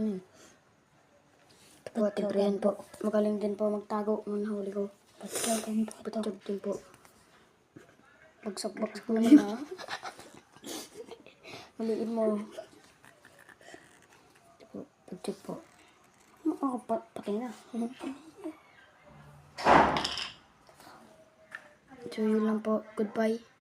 Ano yun? Ito po, Ate Brian po. Magaling din po magtago nung nahuli ko. Patsyog din po. Bagsak-bagsak naman ha. Maliin mo. Ito po, patsyog po. Oo, patay na. So yun lang po. Goodbye.